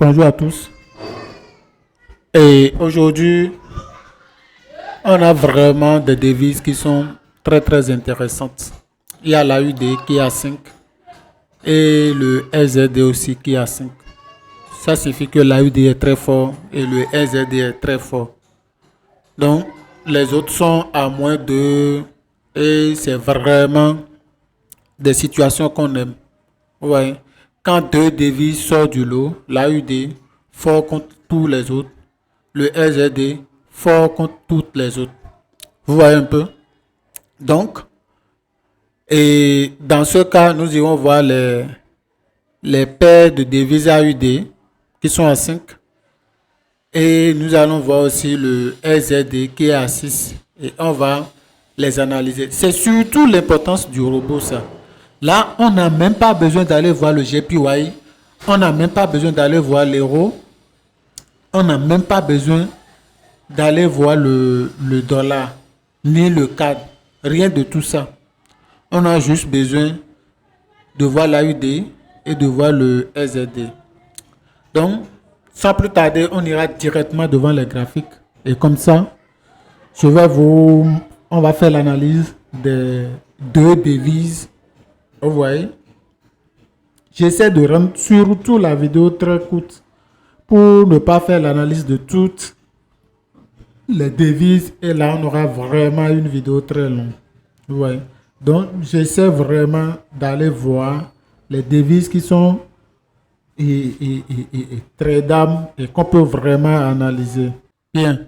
Bonjour à tous. Et aujourd'hui, on a vraiment des devises qui sont très très intéressantes. Il y a l'AUD qui est à 5 et le SZD aussi qui est à 5. Ça signifie que l'AUD est très fort et le SZD est très fort. Donc, les autres sont à moins 2 et c'est vraiment des situations qu'on aime. Ouais. Quand deux devises sortent du lot, l'AUD fort contre tous les autres, le SZD fort contre toutes les autres. Vous voyez un peu? Donc, et dans ce cas, nous irons voir les paires de devises AUD qui sont à 5. Et nous allons voir aussi le SZD qui est à 6. Et on va les analyser. C'est surtout l'importance du robot, ça. Là, on n'a même pas besoin d'aller voir le JPY. On n'a même pas besoin d'aller voir l'euro. On n'a même pas besoin d'aller voir le dollar, ni le CAD. Rien de tout ça. On a juste besoin de voir l'AUD et de voir le SZD. Donc, sans plus tarder, on ira directement devant les graphiques. Et comme ça, on va faire l'analyse des deux devises. Vous voyez? J'essaie de rendre surtout la vidéo très courte pour ne pas faire l'analyse de toutes les devises. Et là, on aura vraiment une vidéo très longue. Vous voyez? Donc, j'essaie vraiment d'aller voir les devises qui sont très dames et qu'on peut vraiment analyser. Bien.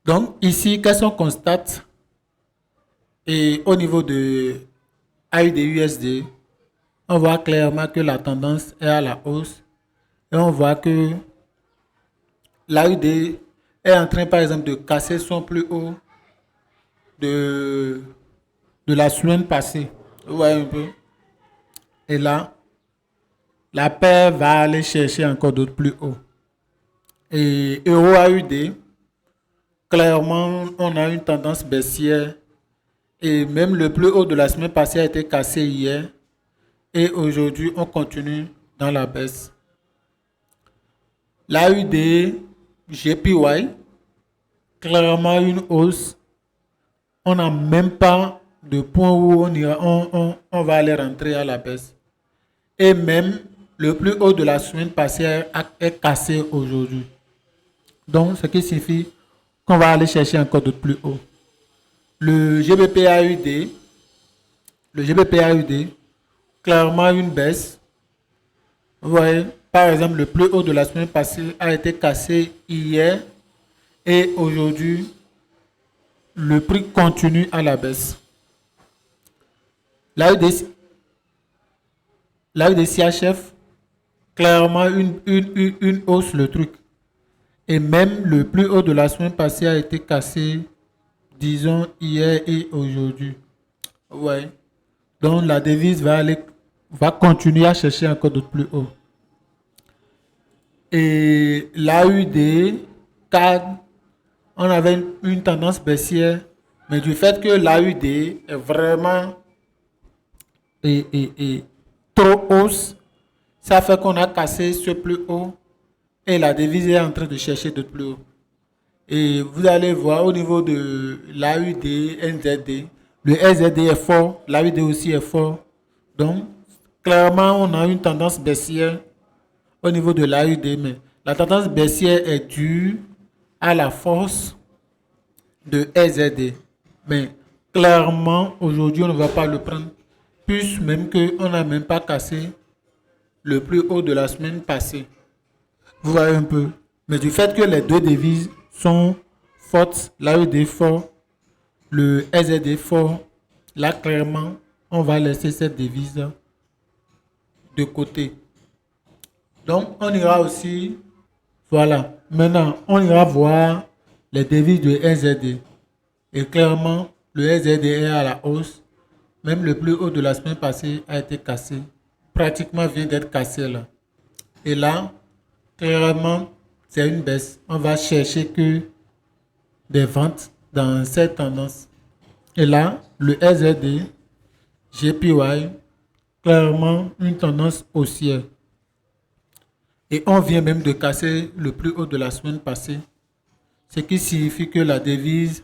Donc, ici, qu'est-ce qu'on constate? Et au niveau de AUD-USD, on voit clairement que la tendance est à la hausse. Et on voit que l'AUD est en train, par exemple, de casser son plus haut de, de la semaine passée. Vous voyez un peu? Et là, la paire va aller chercher encore d'autres plus hauts. Et Euro-AUD, clairement, on a une tendance baissière. Et même le plus haut de la semaine passée a été cassé hier. Et aujourd'hui, on continue dans la baisse. L'AUD, JPY, clairement une hausse. On n'a même pas de point où on va aller rentrer à la baisse. Et même le plus haut de la semaine passée est cassé aujourd'hui. Donc, ce qui signifie qu'on va aller chercher encore d'autres plus hauts. Le GBP-AUD, clairement une baisse. Vous voyez, par exemple, le plus haut de la semaine passée a été cassé hier et aujourd'hui, le prix continue à la baisse. L'AUD CHF, clairement une hausse le truc. Et même le plus haut de la semaine passée a été cassé, disons, hier et aujourd'hui. Ouais. Donc la devise va continuer à chercher encore d'autres plus hauts. Et l'AUD, CAD, on avait une tendance baissière, mais du fait que l'AUD est vraiment trop hausse, ça fait qu'on a cassé ce plus haut et la devise est en train de chercher d'autres plus hauts. Et vous allez voir au niveau de l'AUD, NZD, le SZD est fort, l'AUD aussi est fort. Donc, clairement, on a une tendance baissière au niveau de l'AUD, mais la tendance baissière est due à la force de SZD. Mais clairement, aujourd'hui, on ne va pas le prendre, plus même qu'on n'a même pas cassé le plus haut de la semaine passée. Vous voyez un peu. Mais du fait que les deux devises sont fortes, l'AUD fort, le SZD fort, là clairement, on va laisser cette devise de côté. Donc, on ira aussi, voilà, maintenant, on ira voir les devises de SZD. Et clairement, le SZD est à la hausse. Même le plus haut de la semaine passée a été cassé. Pratiquement vient d'être cassé là. Et là, clairement, c'est une baisse. On va chercher que des ventes dans cette tendance. Et là, le SZD, JPY, clairement une tendance haussière. Et on vient même de casser le plus haut de la semaine passée, ce qui signifie que la devise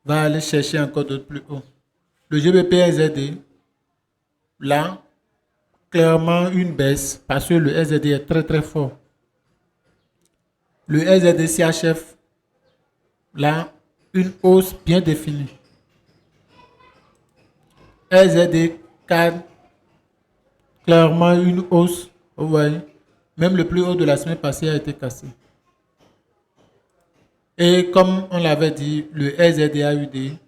va aller chercher encore d'autres plus haut. Le GBP SZD, là, clairement une baisse parce que le SZD est très très fort. Le SZD CHF, là, une hausse bien définie. SZD 4, clairement une hausse, vous voyez. Même le plus haut de la semaine passée a été cassé. Et comme on l'avait dit, le SZD-AUD,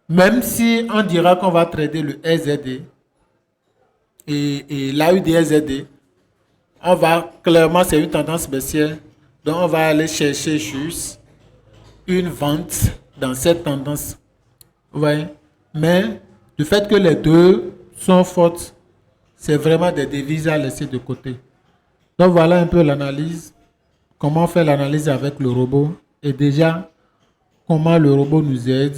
même si on dira qu'on va trader le SZD et l'AUD-SZD, on va clairement, c'est une tendance baissière, donc on va aller chercher juste une vente dans cette tendance. Vous voyez? Mais du fait que les deux sont fortes, c'est vraiment des devises à laisser de côté. Donc voilà un peu l'analyse. Comment faire l'analyse avec le robot et déjà comment le robot nous aide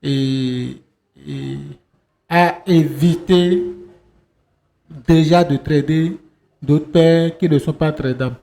et à éviter déjà de trader d'autres paires qui ne sont pas tradables.